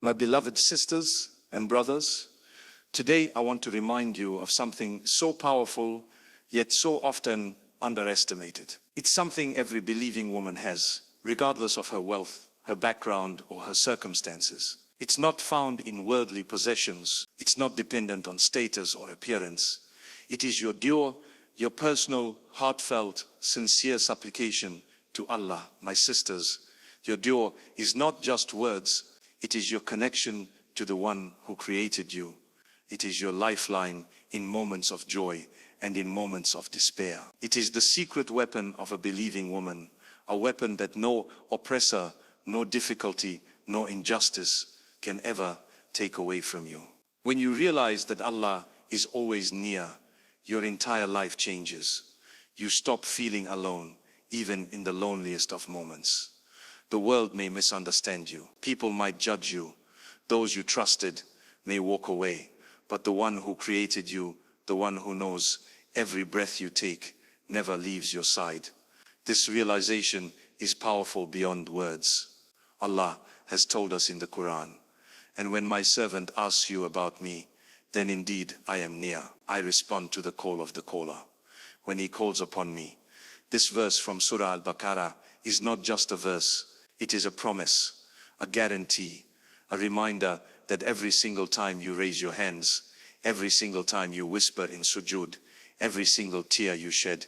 My beloved sisters and brothers, today I want to remind you of something so powerful, yet so often underestimated. It's something every believing woman has, regardless of her wealth, her background, or her circumstances. It's not found in worldly possessions. It's not dependent on status or appearance. It is your dua, your personal, heartfelt, sincere supplication to Allah. My sisters, your dua is not just words. It is your connection to the one who created you. It is your lifeline in moments of joy and in moments of despair. It is the secret weapon of a believing woman, a weapon that no oppressor, no difficulty, no injustice can ever take away from you. When you realize that Allah is always near, your entire life changes. You stop feeling alone, even in the loneliest of moments. The world may misunderstand you. People might judge you. Those you trusted may walk away. But the one who created you, the one who knows every breath you take, never leaves your side. This realization is powerful beyond words. Allah has told us in the Quran, "And when my servant asks you about me, then indeed I am near. I respond to the call of the caller when he calls upon me." This verse from Surah Al-Baqarah is not just a verse. It is a promise, a guarantee, a reminder that every single time you raise your hands, every single time you whisper in sujood, every single tear you shed,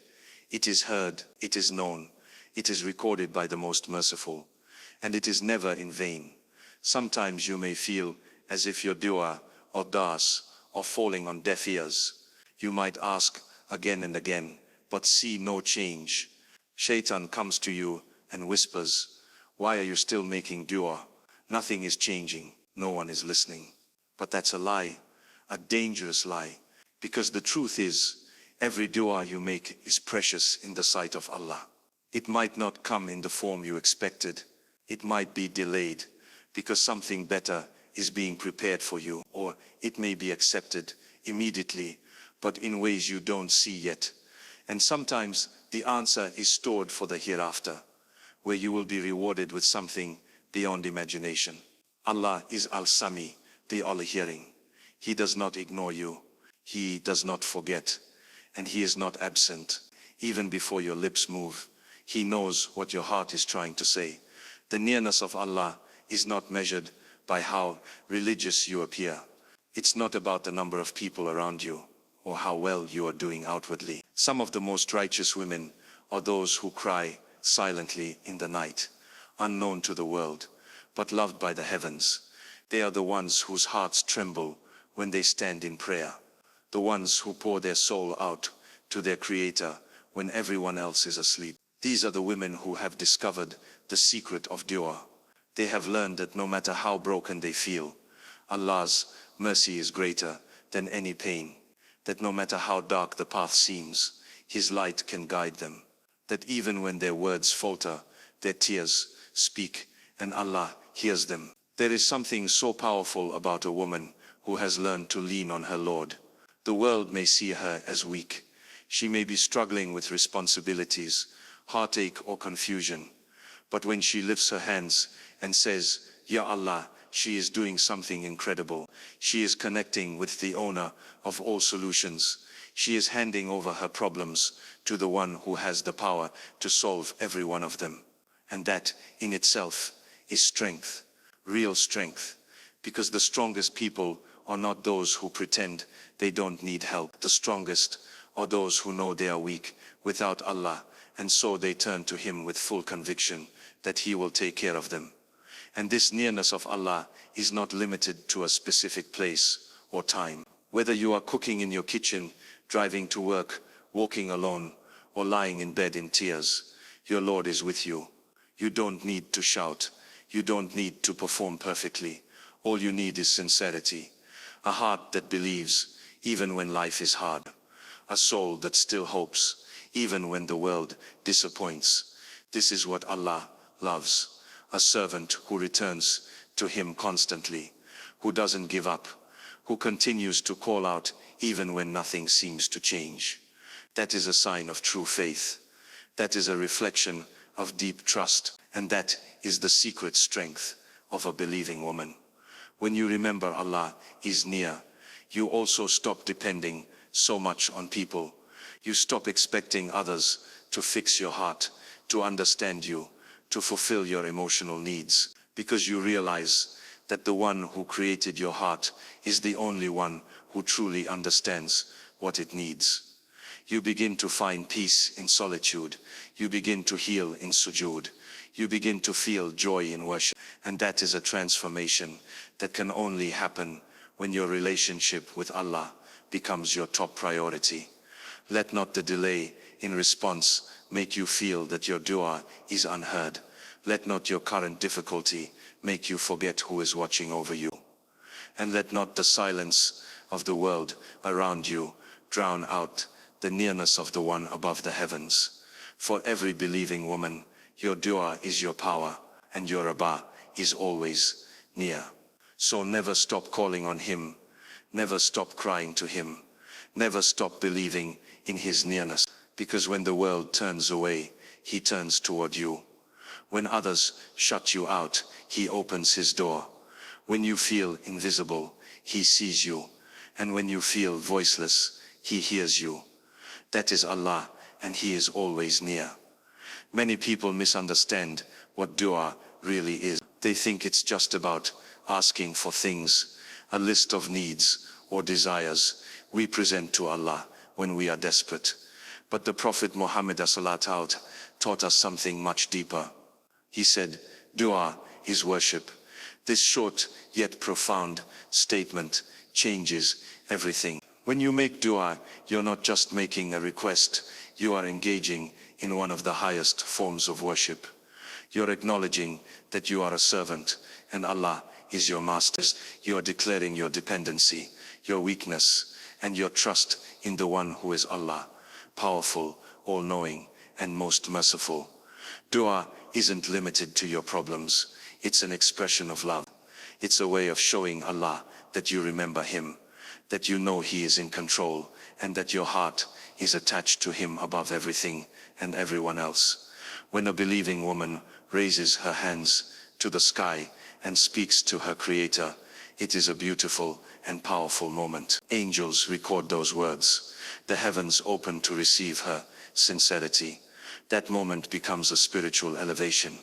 it is heard, it is known, it is recorded by the Most Merciful, and it is never in vain. Sometimes you may feel as if your dua or das are falling on deaf ears. You might ask again and again, but see no change. Shaitan comes to you and whispers, "Why are you still making dua? Nothing is changing. No one is listening." But that's a lie, a dangerous lie, because the truth is, every dua you make is precious in the sight of Allah. It might not come in the form you expected. It might be delayed because something better is being prepared for you, or it may be accepted immediately, but in ways you don't see yet. And sometimes the answer is stored for the hereafter, where you will be rewarded with something beyond imagination. Allah is Al-Sami, the all-hearing. He does not ignore you. He does not forget. And He is not absent. Even before your lips move, He knows what your heart is trying to say. The nearness of Allah is not measured by how religious you appear. It's not about the number of people around you or how well you are doing outwardly. Some of the most righteous women are those who cry silently in the night, unknown to the world, but loved by the heavens. They are the ones whose hearts tremble when they stand in prayer, the ones who pour their soul out to their Creator when everyone else is asleep. These are the women who have discovered the secret of dua. They have learned that no matter how broken they feel, Allah's mercy is greater than any pain, that no matter how dark the path seems, His light can guide them, that even when their words falter, their tears speak, and Allah hears them. There is something so powerful about a woman who has learned to lean on her Lord. The world may see her as weak. She may be struggling with responsibilities, heartache or confusion. But when she lifts her hands and says, "Ya Allah," she is doing something incredible. She is connecting with the owner of all solutions. She is handing over her problems to the one who has the power to solve every one of them. And that in itself is strength, real strength, because the strongest people are not those who pretend they don't need help. The strongest are those who know they are weak without Allah, and so they turn to Him with full conviction that He will take care of them. And this nearness of Allah is not limited to a specific place or time. Whether you are cooking in your kitchen, driving to work, walking alone, or lying in bed in tears, your Lord is with you. You don't need to shout. You don't need to perform perfectly. All you need is sincerity, a heart that believes even when life is hard, a soul that still hopes even when the world disappoints. This is what Allah loves, a servant who returns to Him constantly, who doesn't give up, who continues to call out even when nothing seems to change. That is a sign of true faith. That is a reflection of deep trust, and that is the secret strength of a believing woman. When you remember Allah is near, you also stop depending so much on people. You stop expecting others to fix your heart, to understand you, to fulfill your emotional needs, because you realize that the one who created your heart is the only one who truly understands what it needs. You begin to find peace in solitude. You begin to heal in sujood. You begin to feel joy in worship. And that is a transformation that can only happen when your relationship with Allah becomes your top priority. Let not the delay in response make you feel that your dua is unheard. Let not your current difficulty make you forget who is watching over you. And let not the silence of the world around you drown out the nearness of the one above the heavens. For every believing woman, your dua is your power, and your Abba is always near. So never stop calling on him, never stop crying to him, never stop believing in his nearness, because when the world turns away, he turns toward you. When others shut you out, he opens his door. When you feel invisible, he sees you. And when you feel voiceless, he hears you. That is Allah, and he is always near. Many people misunderstand what dua really is. They think it's just about asking for things, a list of needs or desires we present to Allah when we are desperate. But the Prophet Muhammad taught us something much deeper. He said, dua is worship. This short yet profound statement changes everything. When you make dua, you're not just making a request, you are engaging in one of the highest forms of worship. You're acknowledging that you are a servant and Allah is your master. You are declaring your dependency, your weakness, and your trust in the one who is Allah, powerful, all-knowing, and most merciful. Dua isn't limited to your problems. It's an expression of love. It's a way of showing Allah that you remember him, that you know he is in control, and that your heart is attached to him above everything and everyone else. When a believing woman raises her hands to the sky and speaks to her Creator, it is a beautiful and powerful moment. Angels record those words. The heavens open to receive her sincerity. That moment becomes a spiritual elevation.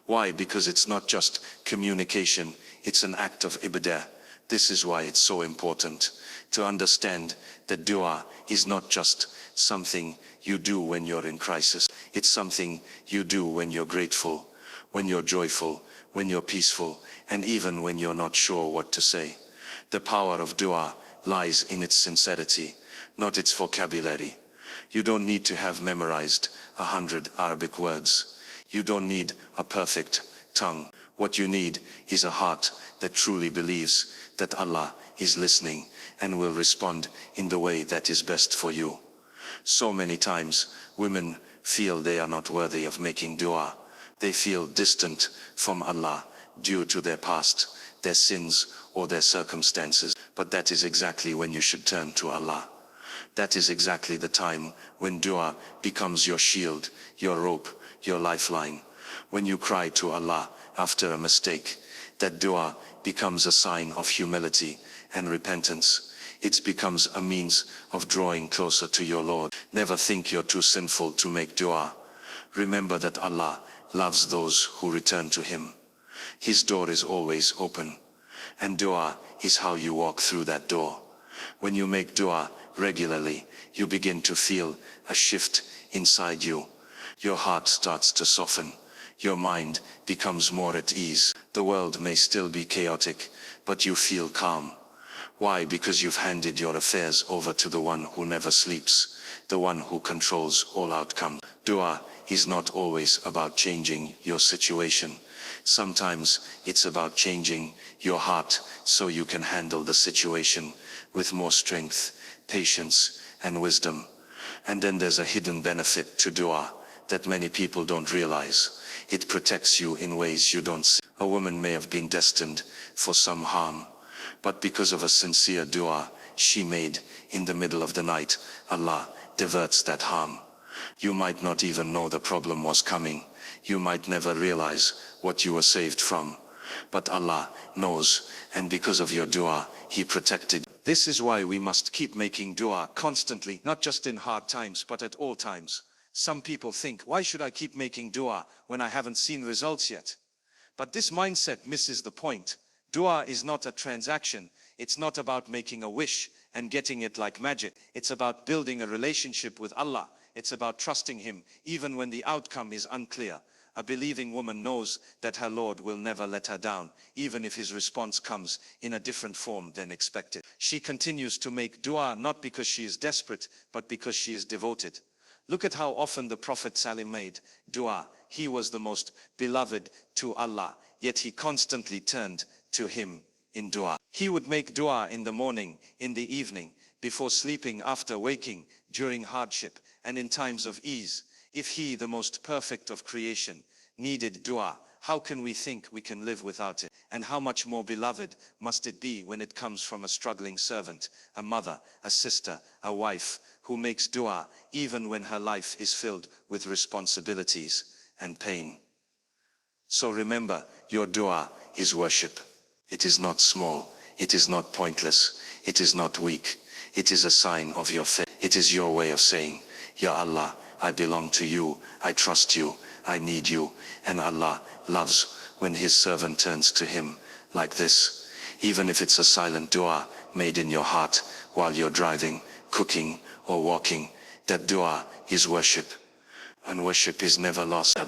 Why? Because it's not just communication, it's an act of ibadah. This is why it's so important to understand that dua is not just something you do when you're in crisis. It's something you do when you're grateful, when you're joyful, when you're peaceful, and even when you're not sure what to say. The power of dua lies in its sincerity, not its vocabulary. You don't need to have memorized 100 Arabic words. You don't need a perfect tongue. What you need is a heart that truly believes that Allah is listening and will respond in the way that is best for you. So many times, women feel they are not worthy of making dua. They feel distant from Allah due to their past, their sins, or their circumstances. But that is exactly when you should turn to Allah. That is exactly the time when dua becomes your shield, your rope, your lifeline. When you cry to Allah after a mistake, that dua becomes a sign of humility and repentance. It becomes a means of drawing closer to your Lord. Never think you're too sinful to make dua. Remember that Allah loves those who return to him. His door is always open, and dua is how you walk through that door. When you make dua regularly, you begin to feel a shift inside you. Your heart starts to soften. Your mind becomes more at ease. The world may still be chaotic, but you feel calm. Why? Because you've handed your affairs over to the one who never sleeps, the one who controls all outcomes. Dua is not always about changing your situation. Sometimes it's about changing your heart so you can handle the situation with more strength, patience, and wisdom. And then there's a hidden benefit to dua that many people don't realize. It protects you in ways you don't see. A woman may have been destined for some harm, but because of a sincere dua she made in the middle of the night, Allah diverts that harm. You might not even know the problem was coming. You might never realize what you were saved from. But Allah knows, and because of your dua, He protected. This is why we must keep making dua constantly, not just in hard times, but at all times. Some people think, why should I keep making dua when I haven't seen results yet? But this mindset misses the point. Dua is not a transaction. It's not about making a wish and getting it like magic. It's about building a relationship with Allah. It's about trusting Him, even when the outcome is unclear. A believing woman knows that her Lord will never let her down, even if His response comes in a different form than expected. She continues to make dua not because she is desperate, but because she is devoted. Look at how often the Prophet Salim made dua. He was the most beloved to Allah, yet he constantly turned to Him in dua. He would make dua in the morning, in the evening, before sleeping, after waking, during hardship, and in times of ease. If He, the most perfect of creation, needed dua, how can we think we can live without it? And how much more beloved must it be when it comes from a struggling servant, a mother, a sister, a wife, who makes dua even when her life is filled with responsibilities and pain. So remember, your dua is worship. It is not small. It is not pointless. It is not weak. It is a sign of your faith. It is your way of saying, Ya Allah, I belong to you. I trust you. I need you. And Allah loves when His servant turns to Him like this. Even if it's a silent dua made in your heart while you're driving, cooking, or walking, that dua is worship. And worship is never lost.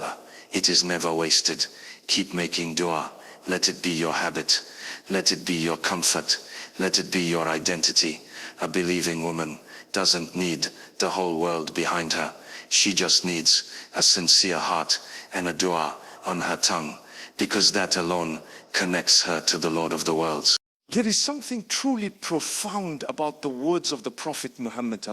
It is never wasted. Keep making dua. Let it be your habit. Let it be your comfort. Let it be your identity. A believing woman doesn't need the whole world behind her. She just needs a sincere heart and a dua on her tongue, because that alone connects her to the Lord of the worlds. There is something truly profound about the words of the Prophet Muhammad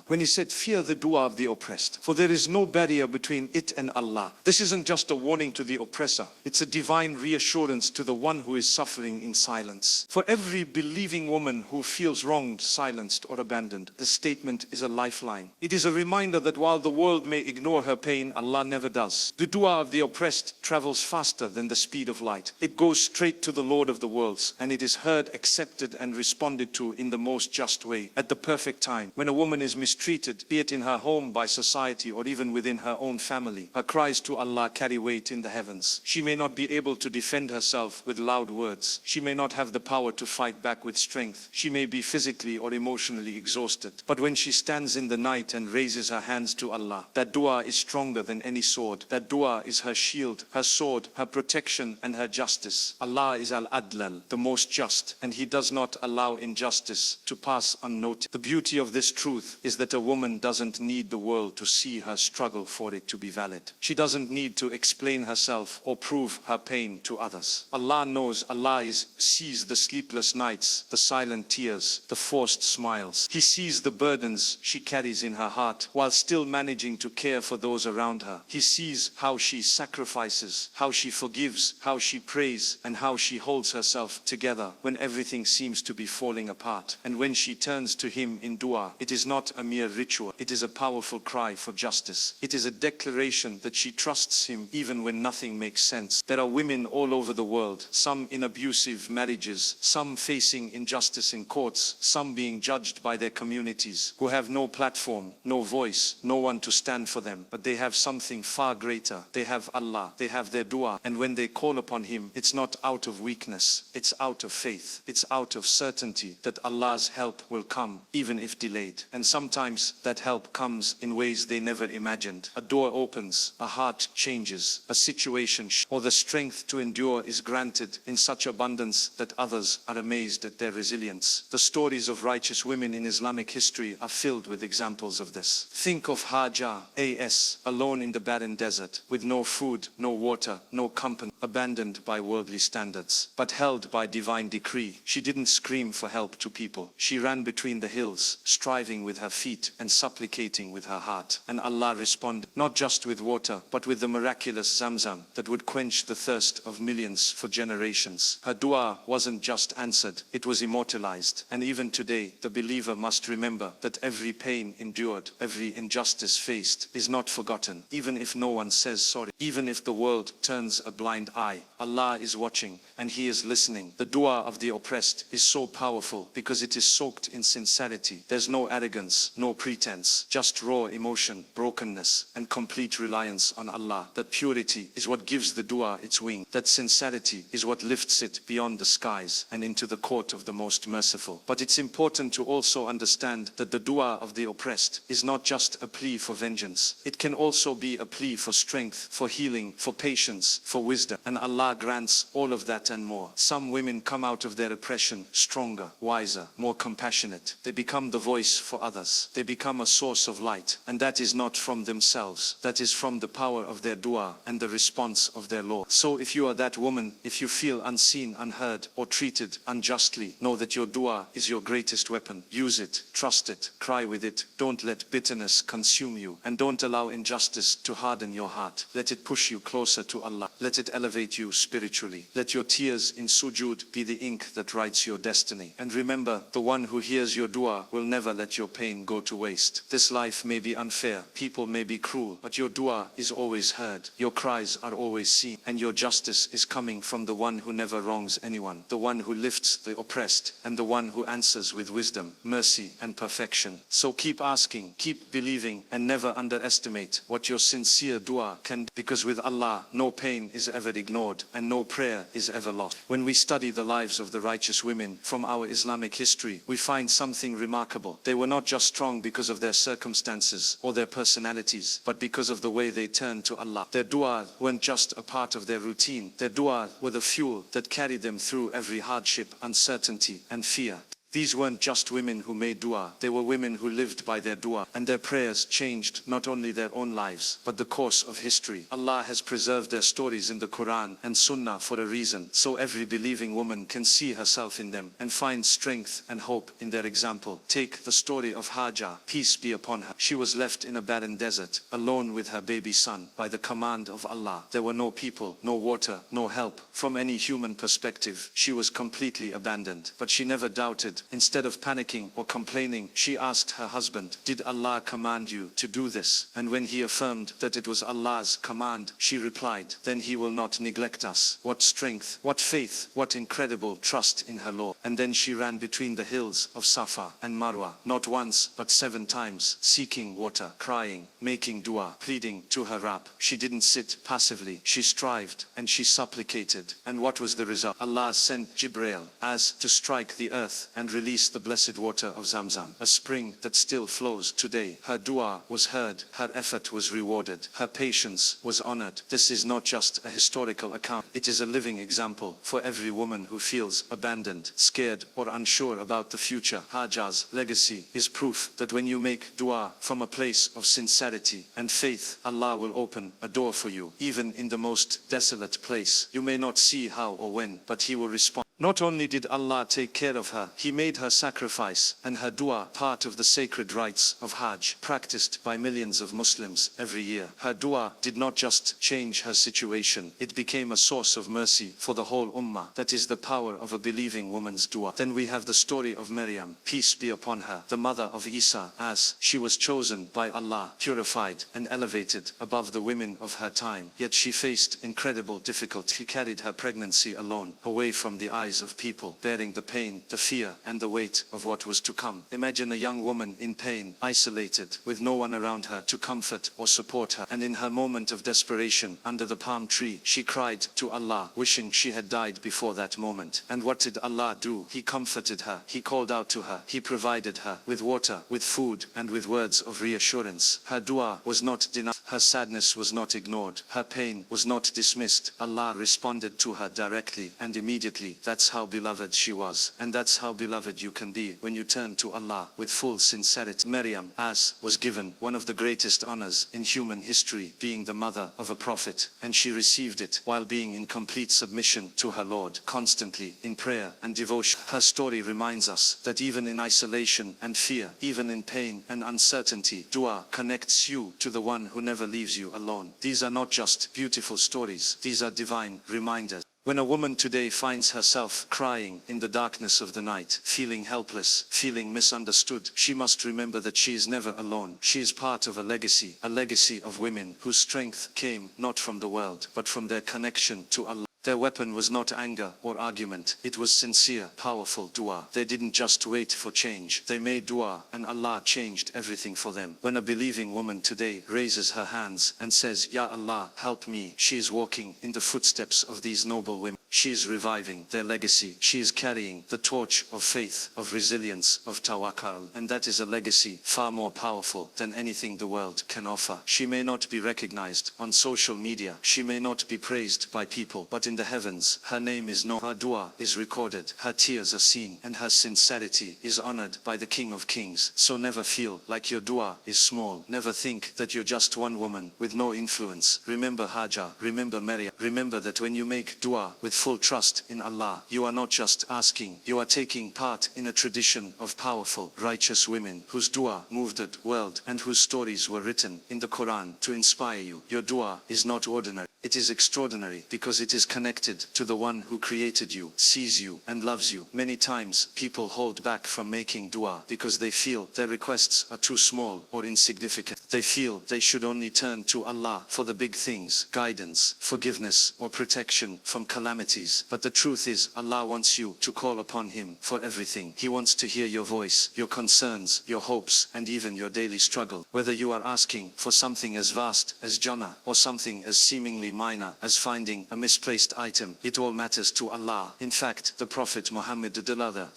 when he said, fear the dua of the oppressed, for there is no barrier between it and Allah. This isn't just a warning to the oppressor. It's a divine reassurance to the one who is suffering in silence. For every believing woman who feels wronged, silenced, or abandoned, the statement is a lifeline. It is a reminder that while the world may ignore her pain, Allah never does. The dua of the oppressed travels faster than the speed of light. It goes straight to the Lord of the worlds, and it is heard, accepted, and responded to in the most just way, at the perfect time. When a woman is mistreated, be it in her home, by society, or even within her own family, her cries to Allah carry weight in the heavens. She may not be able to defend herself with loud words. She may not have the power to fight back with strength. She may be physically or emotionally exhausted. But when she stands in the night and raises her hands to Allah, that dua is stronger than any sword. That dua is her shield, her sword, her protection, and her justice. Allah is Al-Adlal, the most just, and He does not allow injustice to pass unnoticed. The beauty of this truth is that a woman doesn't need the world to see her struggle for it to be valid. She doesn't need to explain herself or prove her pain to others. Allah knows. Allah sees the sleepless nights, the silent tears, the forced smiles. He sees the burdens she carries in her heart while still managing to care for those around her. He sees how she sacrifices, how she forgives, how she prays, and how she holds herself together when everything seems to be falling apart. And when she turns to Him in dua, it is not a mere ritual. It is a powerful cry for justice. It is a declaration that she trusts Him even when nothing makes sense. There are women all over the world, some in abusive marriages, some facing injustice in courts, some being judged by their communities, who have no platform, no voice, no one to stand for them. But they have something far greater. They have Allah. They have their dua. And when they call upon Him, it's not out of weakness. It's out of faith. It's out of certainty that Allah's help will come, even if delayed. And sometimes that help comes in ways they never imagined. A door opens, a heart changes, a situation or the strength to endure is granted in such abundance that others are amazed at their resilience. The stories of righteous women in Islamic history are filled with examples of this. Think of Hajar A.S., alone in the barren desert, with no food, no water, no company, abandoned by worldly standards, but held by divine divine decree. She didn't scream for help to people. She ran between the hills, striving with her feet and supplicating with her heart. And Allah responded, not just with water, but with the miraculous Zamzam that would quench the thirst of millions for generations. Her dua wasn't just answered, it was immortalized. And even today, the believer must remember that every pain endured, every injustice faced, is not forgotten. Even if no one says sorry, even if the world turns a blind eye, Allah is watching and He is listening. The dua of the oppressed is so powerful because it is soaked in sincerity. There's no arrogance, no pretense, just raw emotion, brokenness, and complete reliance on Allah. That purity is what gives the dua its wing. That sincerity is what lifts it beyond the skies and into the court of the most merciful. But it's important to also understand that the dua of the oppressed is not just a plea for vengeance. It can also be a plea for strength, for healing, for patience, for wisdom. And Allah grants all of that and more. Some women come out of their oppression stronger, wiser, more compassionate. They become the voice for others. They become a source of light. And that is not from themselves. That is from the power of their dua and the response of their Lord. So if you are that woman, if you feel unseen, unheard, or treated unjustly, know that your dua is your greatest weapon. Use it, trust it, cry with it. Don't let bitterness consume you, and don't allow injustice to harden your heart. Let it push you closer to Allah. Let it elevate you spiritually. Let your tears in sujood be the ink that writes your destiny. And remember, the one who hears your dua will never let your pain go to waste. This life may be unfair, people may be cruel, but your dua is always heard. Your cries are always seen, and your justice is coming from the one who never wrongs anyone, the one who lifts the oppressed, and the one who answers with wisdom, mercy, and perfection. So keep asking, keep believing, and never underestimate what your sincere dua can do, because with Allah, no pain is ever ignored, and no prayer is ever lost. When we study the lives of the righteous women from our Islamic history, we find something remarkable. They were not just strong because of their circumstances or their personalities, but because of the way they turned to Allah. Their dua weren't just a part of their routine. Their dua were the fuel that carried them through every hardship, uncertainty, and fear. These weren't just women who made dua, they were women who lived by their dua, and their prayers changed not only their own lives, but the course of history. Allah has preserved their stories in the Quran and Sunnah for a reason, so every believing woman can see herself in them and find strength and hope in their example. Take the story of Hajar, peace be upon her. She was left in a barren desert, alone with her baby son, by the command of Allah. There were no people, no water, no help. From any human perspective, she was completely abandoned, but she never doubted. Instead of panicking or complaining, she asked her husband, "Did Allah command you to do this?" And when he affirmed that it was Allah's command, she replied, "Then He will not neglect us." What strength, what faith, what incredible trust in her Lord. And then she ran between the hills of Safa and Marwa, not once, but 7 times, seeking water, crying, making dua, pleading to her Rabb. She didn't sit passively, she strived and she supplicated. And what was the result? Allah sent Jibreel as to strike the earth and release the blessed water of Zamzam, a spring that still flows today. Her dua was heard, her effort was rewarded, her patience was honored. This is not just a historical account, it is a living example for every woman who feels abandoned, scared, or unsure about the future. Hajar's legacy is proof that when you make dua from a place of sincerity and faith, Allah will open a door for you, even in the most desolate place. You may not see how or when, but He will respond. Not only did Allah take care of her, He made her sacrifice and her dua part of the sacred rites of Hajj, practiced by millions of Muslims every year. Her dua did not just change her situation, it became a source of mercy for the whole ummah. That is the power of a believing woman's dua. Then we have the story of Maryam, peace be upon her, the mother of Isa, as she was chosen by Allah, purified and elevated above the women of her time. Yet she faced incredible difficulty. She carried her pregnancy alone, away from the eyes of people, bearing the pain, the fear, and the weight of what was to come. Imagine a young woman in pain, isolated, with no one around her to comfort or support her. And in her moment of desperation, under the palm tree, she cried to Allah, wishing she had died before that moment. And what did Allah do? He comforted her, He called out to her, He provided her with water, with food, and with words of reassurance. Her dua was not denied. Her sadness was not ignored. Her pain was not dismissed. Allah responded to her directly and immediately. That's how beloved she was. And that's how beloved you can be when you turn to Allah with full sincerity. Maryam, as was given one of the greatest honors in human history, being the mother of a prophet, and she received it while being in complete submission to her Lord, constantly in prayer and devotion. Her story reminds us that even in isolation and fear, even in pain and uncertainty, dua connects you to the one who never leaves you alone. These are not just beautiful stories, these are divine reminders. When a woman today finds herself crying in the darkness of the night, feeling helpless, feeling misunderstood, she must remember that she is never alone. She is part of a legacy of women whose strength came not from the world, but from their connection to Allah. Their weapon was not anger or argument. It was sincere, powerful dua. They didn't just wait for change. They made dua, and Allah changed everything for them. When a believing woman today raises her hands and says, Ya Allah, help me, she is walking in the footsteps of these noble women. She is reviving their legacy. She is carrying the torch of faith, of resilience, of tawakkul. And that is a legacy far more powerful than anything the world can offer. She may not be recognized on social media. She may not be praised by people, but in the heavens, her name is known, her dua is recorded, her tears are seen, and her sincerity is honored by the King of Kings. So never feel like your dua is small. Never think that you're just one woman with no influence. Remember Hajar, remember Maryam. Remember that when you make dua with full trust in Allah, you are not just asking, you are taking part in a tradition of powerful, righteous women whose dua moved the world and whose stories were written in the Quran to inspire you. Your dua is not ordinary. It is extraordinary because it is connected to the one who created you, sees you, and loves you. Many times, people hold back from making dua because they feel their requests are too small or insignificant. They feel they should only turn to Allah for the big things, guidance, forgiveness, or protection from calamities. But the truth is, Allah wants you to call upon Him for everything. He wants to hear your voice, your concerns, your hopes, and even your daily struggle. Whether you are asking for something as vast as Jannah or something as seemingly minor as finding a misplaced item, it all matters to Allah. In fact, the Prophet Muhammad the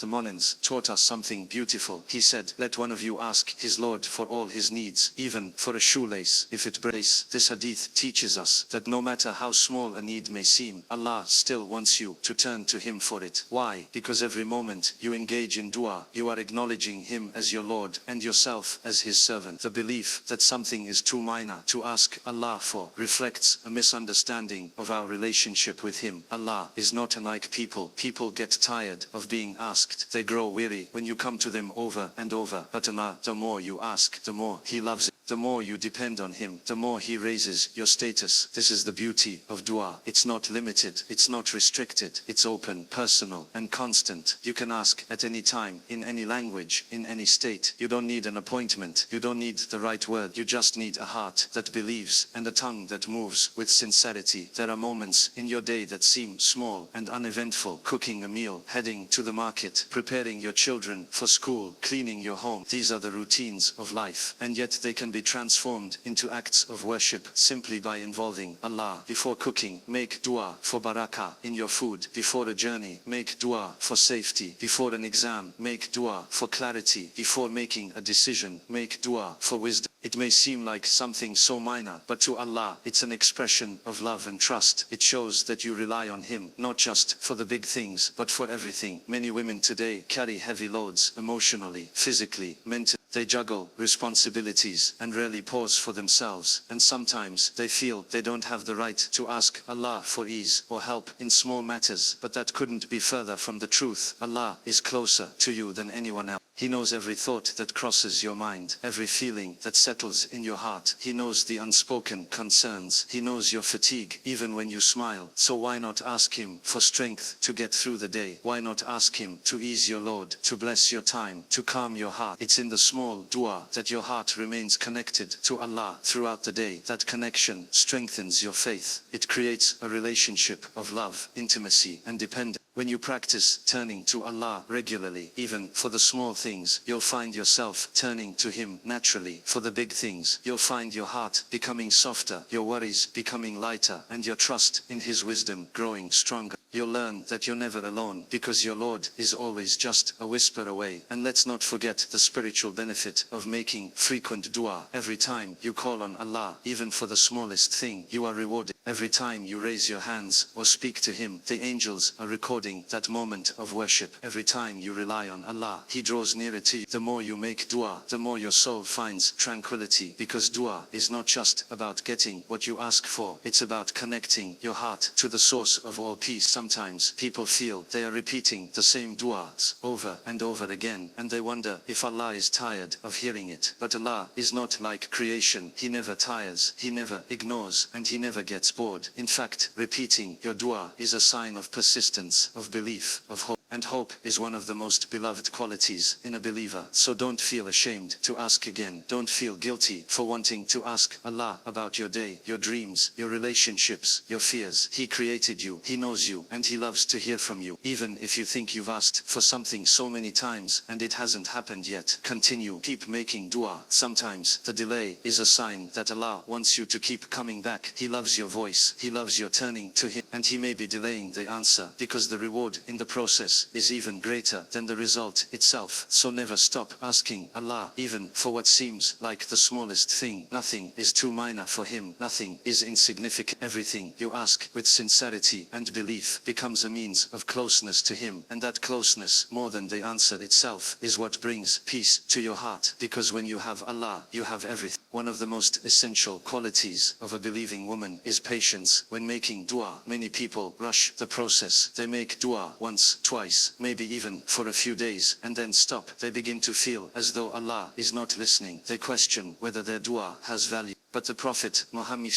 Monans taught us something beautiful. He said, let one of you ask his Lord for all his needs, even for a shoelace, if it breaks. This hadith teaches us that no matter how small a need may seem, Allah still wants you to turn to Him for it. Why? Because every moment you engage in dua, you are acknowledging Him as your Lord and yourself as His servant. The belief that something is too minor to ask Allah for reflects a misunderstanding of our relationship with Him. Allah is not unlike people. People get tired of being asked. They grow weary when you come to them over and over. But Allah, the more you ask, the more He loves it. The more you depend on Him, the more He raises your status. This is the beauty of dua. It's not limited, it's not restricted, it's open, personal, and constant. You can ask at any time, in any language, in any state. You don't need an appointment, you don't need the right word, you just need a heart that believes and a tongue that moves with sincerity. There are moments in your day that seem small and uneventful. Cooking a meal, heading to the market, preparing your children for school, cleaning your home. These are the routines of life, and yet they can be transformed into acts of worship simply by involving Allah. Before cooking, make dua for barakah in your food. Before a journey, make dua for safety. Before an exam, make dua for clarity. Before making a decision, make dua for wisdom. It may seem like something so minor, but to Allah, it's an expression of love and trust. It shows that you rely on Him, not just for the big things, but for everything. Many women today carry heavy loads emotionally, physically, mentally. They juggle responsibilities and rarely pause for themselves. And sometimes they feel they don't have the right to ask Allah for ease or help in small matters. But that couldn't be further from the truth. Allah is closer to you than anyone else. He knows every thought that crosses your mind, every feeling that settles in your heart. He knows the unspoken concerns. He knows your fatigue, even when you smile. So why not ask Him for strength to get through the day? Why not ask Him to ease your load, to bless your time, to calm your heart? It's in the small dua that your heart remains connected to Allah throughout the day. That connection strengthens your faith. It creates a relationship of love, intimacy, and dependence. When you practice turning to Allah regularly, even for the small things, you'll find yourself turning to Him naturally. For the big things, you'll find your heart becoming softer, your worries becoming lighter, and your trust in His wisdom growing stronger. you'll learn that you're never alone, because your Lord is always just a whisper away. And let's not forget the spiritual benefit of making frequent dua. Every time you call on Allah, even for the smallest thing, you are rewarded. Every time you raise your hands or speak to Him, the angels are recording that moment of worship. Every time you rely on Allah, He draws nearer to you. The more you make dua, the more your soul finds tranquility, because dua is not just about getting what you ask for, it's about connecting your heart to the source of all peace. Sometimes people feel they are repeating the same duas over and over again, and they wonder if Allah is tired of hearing it. But Allah is not like creation. He never tires, He never ignores, and He never gets bored. In fact, repeating your dua is a sign of persistence, of belief, of hope. And hope is one of the most beloved qualities in a believer. So don't feel ashamed to ask again. Don't feel guilty for wanting to ask Allah about your day, your dreams, your relationships, your fears. He created you, He knows you, and He loves to hear from you. Even if you think you've asked for something so many times and it hasn't happened yet, continue. Keep making dua. Sometimes the delay is a sign that Allah wants you to keep coming back. He loves your voice, He loves your turning to Him, and He may be delaying the answer because the reward in the process is even greater than the result itself. So never stop asking Allah, even for what seems like the smallest thing. Nothing is too minor for Him. Nothing is insignificant. Everything you ask with sincerity and belief becomes a means of closeness to Him. And that closeness, more than the answer itself, is what brings peace to your heart. Because when you have Allah, you have everything. One of the most essential qualities of a believing woman is patience. When making dua, many people rush the process. They make dua once, twice, maybe even for a few days, and then stop. They begin to feel as though Allah is not listening. They question whether their dua has value. But the Prophet Muhammad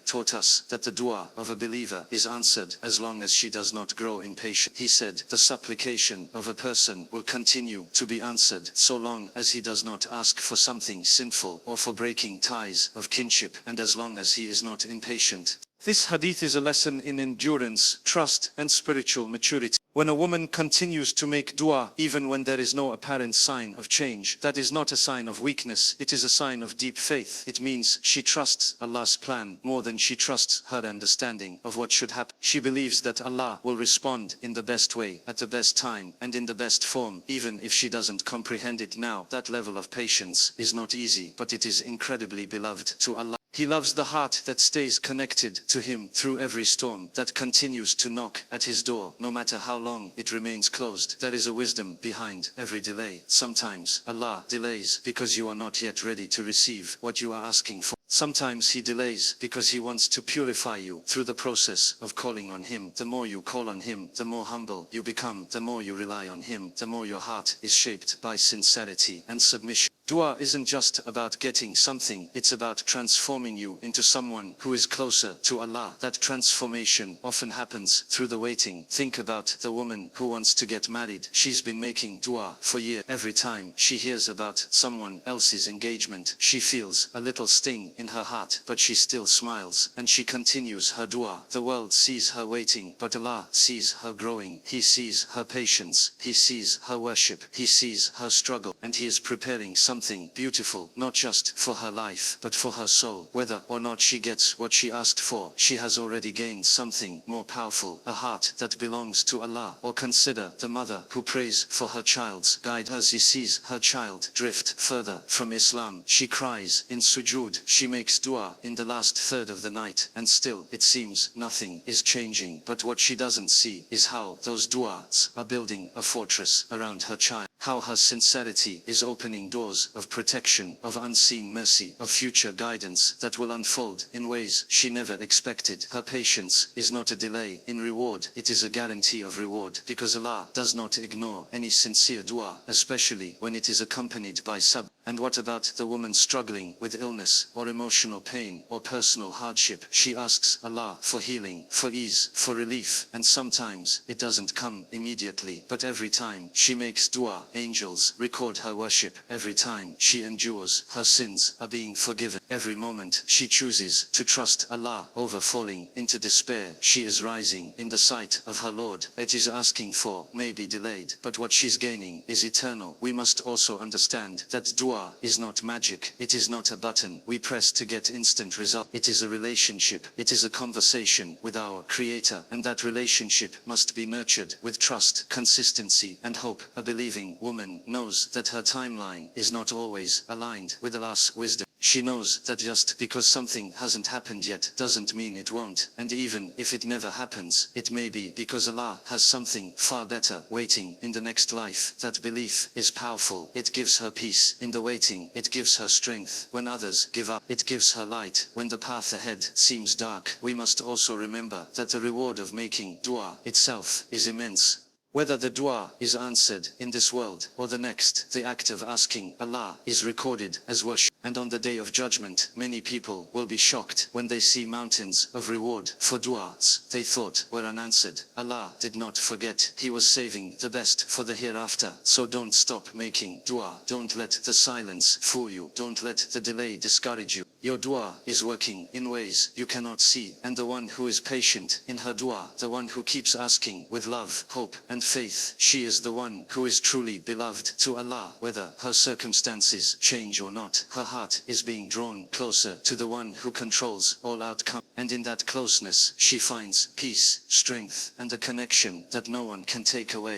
taught us that the dua of a believer is answered as long as she does not grow impatient. He said, the supplication of a person will continue to be answered so long as he does not ask for something sinful or for breaking ties of kinship, and as long as he is not impatient. This hadith is a lesson in endurance, trust, and spiritual maturity. When a woman continues to make dua, even when there is no apparent sign of change, that is not a sign of weakness, it is a sign of deep faith. It means she trusts Allah's plan more than she trusts her understanding of what should happen. She believes that Allah will respond in the best way, at the best time, and in the best form, even if she doesn't comprehend it now. That level of patience is not easy, but it is incredibly beloved to Allah. He loves the heart that stays connected to Him through every storm, that continues to knock at His door, no matter how long it remains closed. There is a wisdom behind every delay. Sometimes Allah delays because you are not yet ready to receive what you are asking for. Sometimes He delays because He wants to purify you through the process of calling on Him. The more you call on Him, the more humble you become. The more you rely on Him, the more your heart is shaped by sincerity and submission. Dua isn't just about getting something, it's about transforming you into someone who is closer to Allah. That transformation often happens through the waiting. Think about the woman who wants to get married. She's been making dua for years. Every time she hears about someone else's engagement, she feels a little sting in her heart, but she still smiles, and she continues her dua. The world sees her waiting, but Allah sees her growing. He sees her patience, He sees her worship, He sees her struggle, and He is preparing something beautiful, not just for her life, but for her soul. Whether or not she gets what she asked for, she has already gained something more powerful, a heart that belongs to Allah. Or consider the mother who prays for her child's guide as she sees her child drift further from Islam. She cries in sujood, she makes dua in the last third of the night, and still it seems nothing is changing. But what she doesn't see is how those duas are building a fortress around her child. How her sincerity is opening doors of protection, of unseen mercy, of future guidance that will unfold in ways she never expected. Her patience is not a delay in reward, it is a guarantee of reward, because Allah does not ignore any sincere dua, especially when it is accompanied by sabr. And what about the woman struggling with illness, or emotional pain, or personal hardship? She asks Allah for healing, for ease, for relief, and sometimes it doesn't come immediately. But every time she makes dua, angels record her worship. Every time she endures, her sins are being forgiven. Every moment she chooses to trust Allah over falling into despair, she is rising in the sight of her Lord. It is asking for may be delayed, but what she's gaining is eternal. We must also understand that dua Dua is not magic. It is not a button we press to get instant result. It is a relationship. It is a conversation with our Creator, and that relationship must be nurtured with trust, consistency, and hope. A believing woman knows that her timeline is not always aligned with Allah's wisdom. She knows that just because something hasn't happened yet doesn't mean it won't, and even if it never happens, it may be because Allah has something far better waiting in the next life. That belief is powerful. It gives her peace in the waiting. It gives her strength when others give up. It gives her light when the path ahead seems dark. We must also remember that the reward of making dua itself is immense. Whether the dua is answered in this world or the next, the act of asking Allah is recorded as worship. And on the day of judgment, many people will be shocked when they see mountains of reward for du'as they thought were unanswered. Allah did not forget. He was saving the best for the hereafter. So don't stop making dua. Don't let the silence fool you. Don't let the delay discourage you. Your dua is working in ways you cannot see, and the one who is patient in her dua, the one who keeps asking with love, hope, and faith, she is the one who is truly beloved to Allah. Whether her circumstances change or not, her heart is being drawn closer to the one who controls all outcomes, and in that closeness she finds peace, strength, and a connection that no one can take away.